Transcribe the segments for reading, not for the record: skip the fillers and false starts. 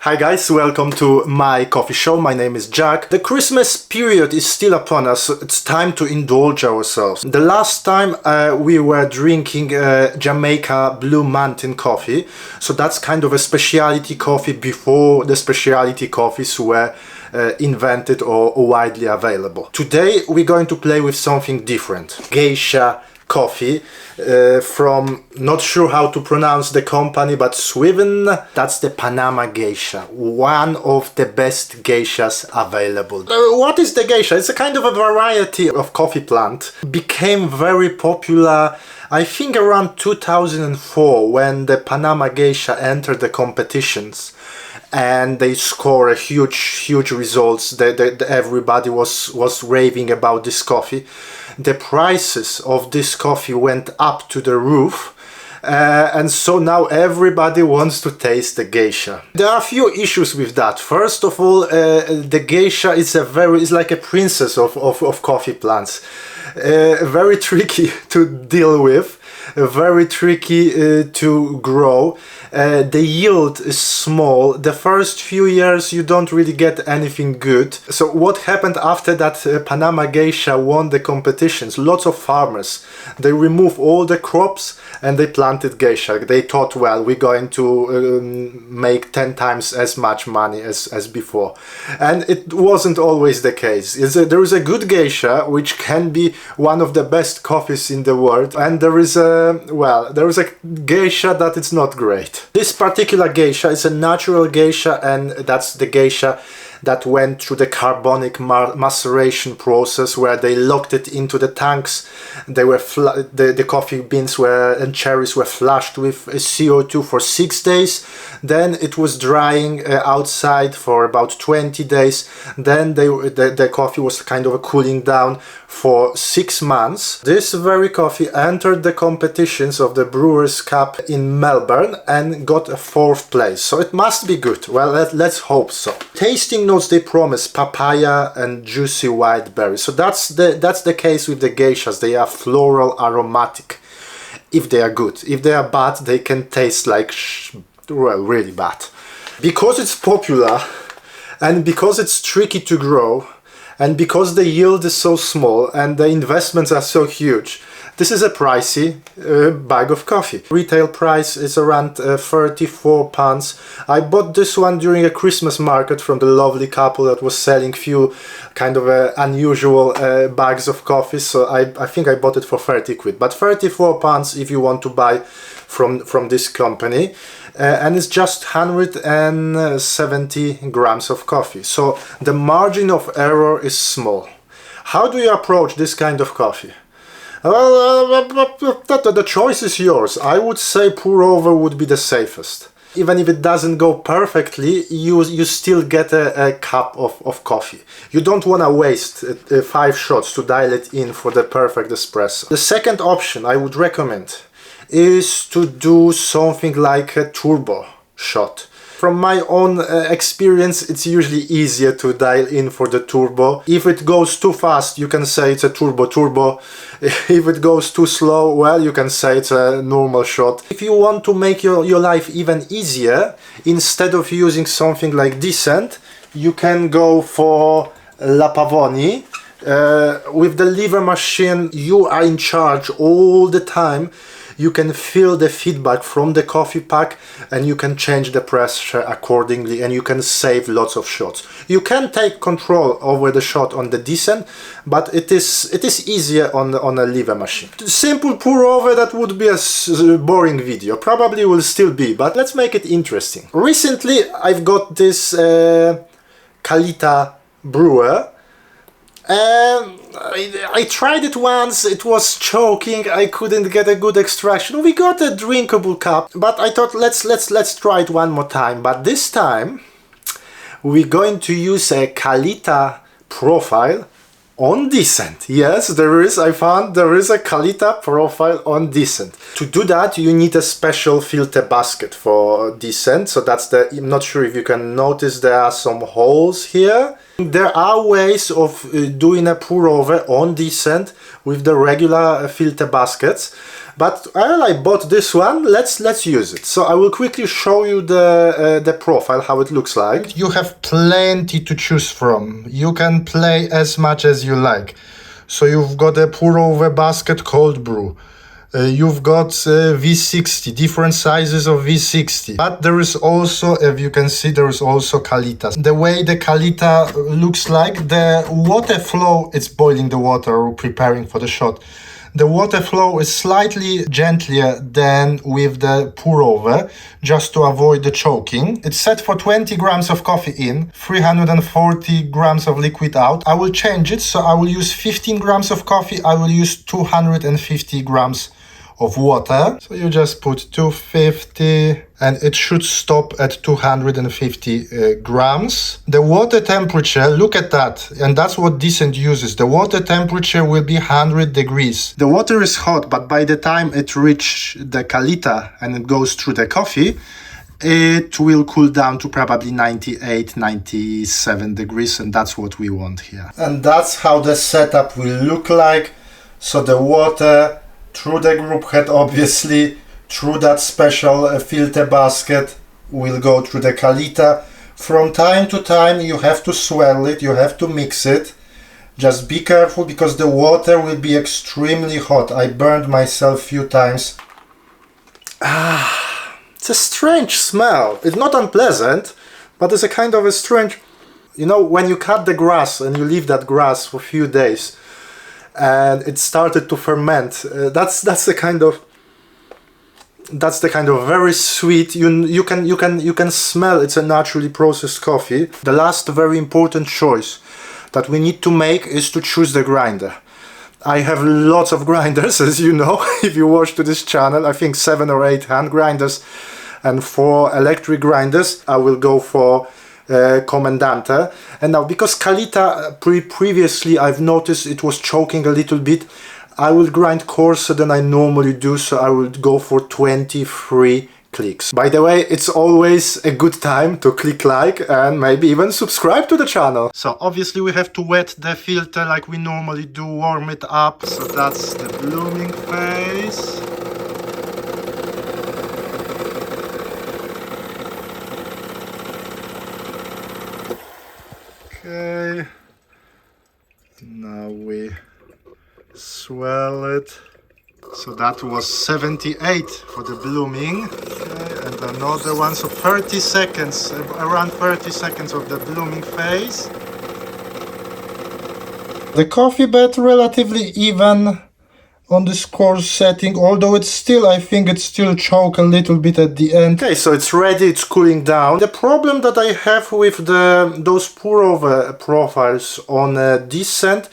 Hi guys, welcome to my coffee show. My name is Jack. The Christmas period is still upon us, so it's time to indulge ourselves. The last time we were drinking Jamaica Blue Mountain coffee, so that's kind of a specialty coffee before the specialty coffees were invented or widely available. Today we're going to play with something different. Geisha coffee from, not sure how to pronounce the company, but Sweden. That's the Panama Geisha, one of the best geishas available. What is the geisha? It's a kind of a variety of coffee plant. Became very popular, I think, around 2004 when the Panama Geisha entered the competitions. And they score a huge results. Everybody was raving about this coffee. The prices of this coffee went up to the roof, and so now everybody wants to taste the geisha. There are a few issues with that. First of all, the geisha is like a princess of coffee plants. Very tricky to deal with, very tricky to grow. The yield is small. The first few years you don't really get anything good. So what happened after that Panama Geisha won the competitions? Lots of farmers, they removed all the crops and they planted geisha. They thought, well, we're going to make 10 times as much money as before. And it wasn't always the case. There is a good geisha which can be one of the best coffees in the world, and there is a geisha that it's not great. This particular geisha is a natural geisha, and that's the geisha that went through the carbonic maceration process where they locked it into the tanks. They were the coffee beans and cherries were flushed with CO2 for 6 days. Then it was drying outside for about 20 days. Then the coffee was kind of cooling down for 6 months. This very coffee entered the competitions of the Brewers Cup in Melbourne and got a 4th place. So it must be good. Well, let's hope so. Tasting notes, they promise papaya and juicy white berries. So that's the case with the geishas. They are floral aromatic if they are good. If they are bad, they can taste like really bad. Because it's popular and because it's tricky to grow and because the yield is so small and the investments are so huge, this is a pricey bag of coffee. Retail price is around £34. I bought this one during a Christmas market from the lovely couple that was selling few kind of unusual bags of coffee. So I think I bought it for 30 quid. But £34 if you want to buy from this company. And it's just 170 grams of coffee. So the margin of error is small. How do you approach this kind of coffee? Well, the choice is yours. I would say pour over would be the safest. Even if it doesn't go perfectly, you still get a cup of coffee. You don't want to waste 5 shots to dial it in for the perfect espresso. The second option I would recommend is to do something like a turbo shot. From my own experience, it's usually easier to dial in for the turbo. If it goes too fast, you can say it's a turbo. If it goes too slow, well, you can say it's a normal shot. If you want to make your life even easier, instead of using something like Decent, you can go for La Pavoni. With the lever machine, you are in charge all the time. You can feel the feedback from the coffee pack and you can change the pressure accordingly and you can save lots of shots. You can take control over the shot on the Decent, but it is easier on a lever machine. Simple pour over, that would be a boring video. Probably will still be, but let's make it interesting. Recently I've got this Kalita brewer. I tried it once, it was choking, I couldn't get a good extraction. We got a drinkable cup, but I thought let's try it one more time. But this time we're going to use a Kalita profile on Decent. Yes, I found there is a Kalita profile on Decent. To do that, you need a special filter basket for Decent. So I'm not sure if you can notice, there are some holes here. There are ways of doing a pour over on Decent with the regular filter baskets, But I bought this one. Let's use it. So I will quickly show you the profile, how it looks like. You have plenty to choose from. You can play as much as you like. So you've got a pour over basket cold brew. You've got V60, different sizes of V60. But there is also, as you can see, there is also Kalita. The way the Kalita looks like, the water flow, it's boiling the water or preparing for the shot. The water flow is slightly gentler than with the pour over, just to avoid the choking. It's set for 20 grams of coffee in, 340 grams of liquid out. I will change it, so I will use 15 grams of coffee. I will use 250 grams of water. So you just put 250 and it should stop at 250 grams. The water temperature, look at that, and that's what Decent uses. The water temperature will be 100 degrees. The water is hot, but by the time it reaches the Kalita and it goes through the coffee, it will cool down to probably 98, 97 degrees, and that's what we want here. And that's how the setup will look like. So the water through the group head, obviously, through that special filter basket, will go through the Kalita. From time to time you have to swirl it, you have to mix it. Just be careful because the water will be extremely hot. I burned myself a few times. It's a strange smell. It's not unpleasant, but it's a kind of a strange... You know, when you cut the grass and you leave that grass for a few days, and it started to ferment. That's the kind of very sweet. You can smell it's a naturally processed coffee. The last very important choice that we need to make is to choose the grinder. I have lots of grinders, as you know, if you watch to this channel. I think 7 or 8 hand grinders and 4 electric grinders. I will go for Comandante. And now, because Kalita previously I've noticed it was choking a little bit, I will grind coarser than I normally do, so I will go for 23 clicks. By the way, it's always a good time to click like and maybe even subscribe to the channel. So obviously we have to wet the filter like we normally do, warm it up. So that's the blooming phase. Okay, now we swirl it. So that was 78 for the blooming. Okay, and another one, so 30 seconds, around 30 seconds of the blooming phase. The coffee bed relatively even on this coarse setting, although it's still, I think it's still choke a little bit at the end. Okay, so it's ready, it's cooling down. The problem that I have with those pour over profiles on Decent,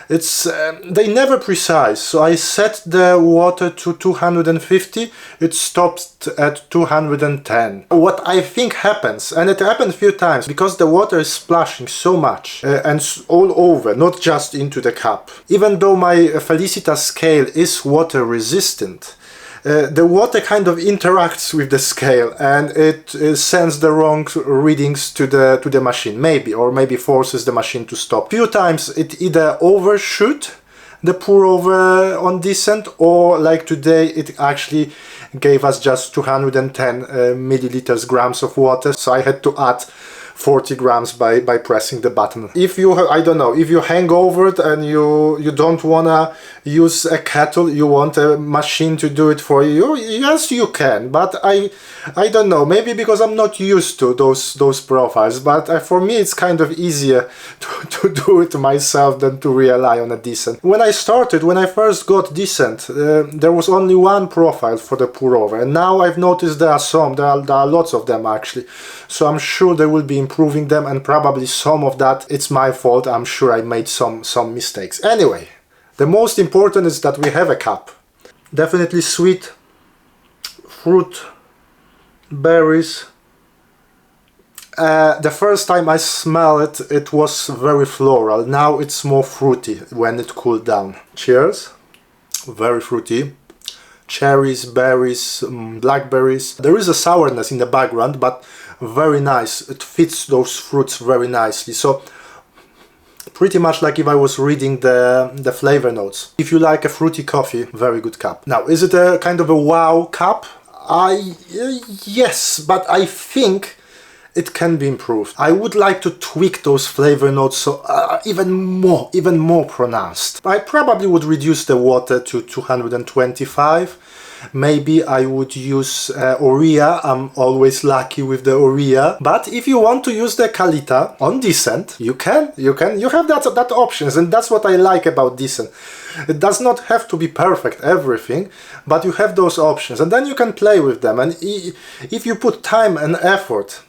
it's they never precise. So I set the water to 250, it stopped at 210. What I think happens, and it happened a few times, because the water is splashing so much and all over, not just into the cup. Even though my Felicitas scale is water resistant, the water kind of interacts with the scale and it sends the wrong readings to the machine, maybe forces the machine to stop. Few times it either overshoot the pour over on Decent, or like today it actually gave us just 210 milliliters grams of water, so I had to add 40 grams by pressing the button. If you, I don't know, if you hang over it and you don't wanna use a kettle, you want a machine to do it for you, yes you can, but I don't know, maybe because I'm not used to those profiles, but for me it's kind of easier to do it myself than to rely on a Decent. When I first got Decent, there was only one profile for the pour over, and now I've noticed there are lots of them actually, so I'm sure there will be improving them, and probably some of that it's my fault. I'm sure I made some mistakes. Anyway, the most important is that we have a cup. Definitely sweet fruit, berries. The first time I smelled it, it was very floral. Now it's more fruity when it cooled down. Cheers. Very fruity. Cherries, berries, blackberries. There is a sourness in the background, but very nice. It fits those fruits very nicely. So Pretty much like if I was reading the flavor notes. If you like a fruity coffee, very good cup. Now, is it a kind of a wow cup? Yes, but I think it can be improved. I would like to tweak those flavor notes so even more pronounced. I probably would reduce the water to 225. Maybe I would use Oria. I'm always lucky with the Oria. But if you want to use the Kalita on Decent, you can. You have that options, and that's what I like about Decent. It does not have to be perfect, everything, but you have those options, and then you can play with them. And if you put time and effort,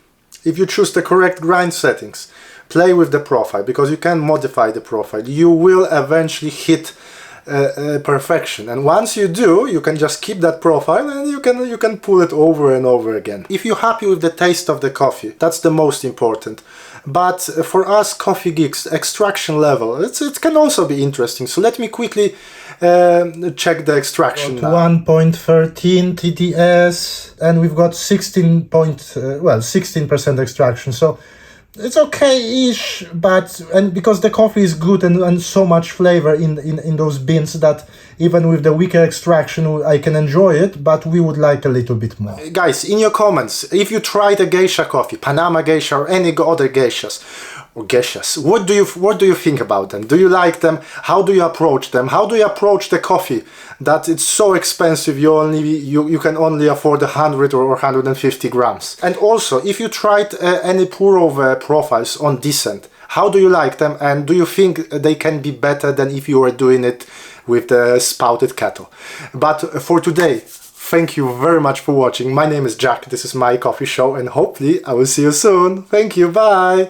if you choose the correct grind settings, play with the profile, because you can modify the profile. You will eventually hit perfection, and once you do, you can just keep that profile and you can pull it over and over again. If you're happy with the taste of the coffee, that's the most important. But for us coffee geeks, extraction level, it can also be interesting. So let me quickly check the extraction. 1.13 TDS, and we've got 16% extraction. So it's okay-ish, and because the coffee is good and so much flavor in those beans that even with the weaker extraction I can enjoy it, but we would like a little bit more. Guys, in your comments, if you tried a geisha coffee, Panama Geisha or any other geishas, what do you think about them? Do you like them? How do you approach them? How do you approach the coffee that it's so expensive you can only afford 100 or 150 grams? And also, if you tried any pour over profiles on Decent, how do you like them, and do you think they can be better than if you were doing it with the spouted kettle? But for today, thank you very much for watching. My name is Jack, this is My Coffee Show, and hopefully I will see you soon. Thank you, bye!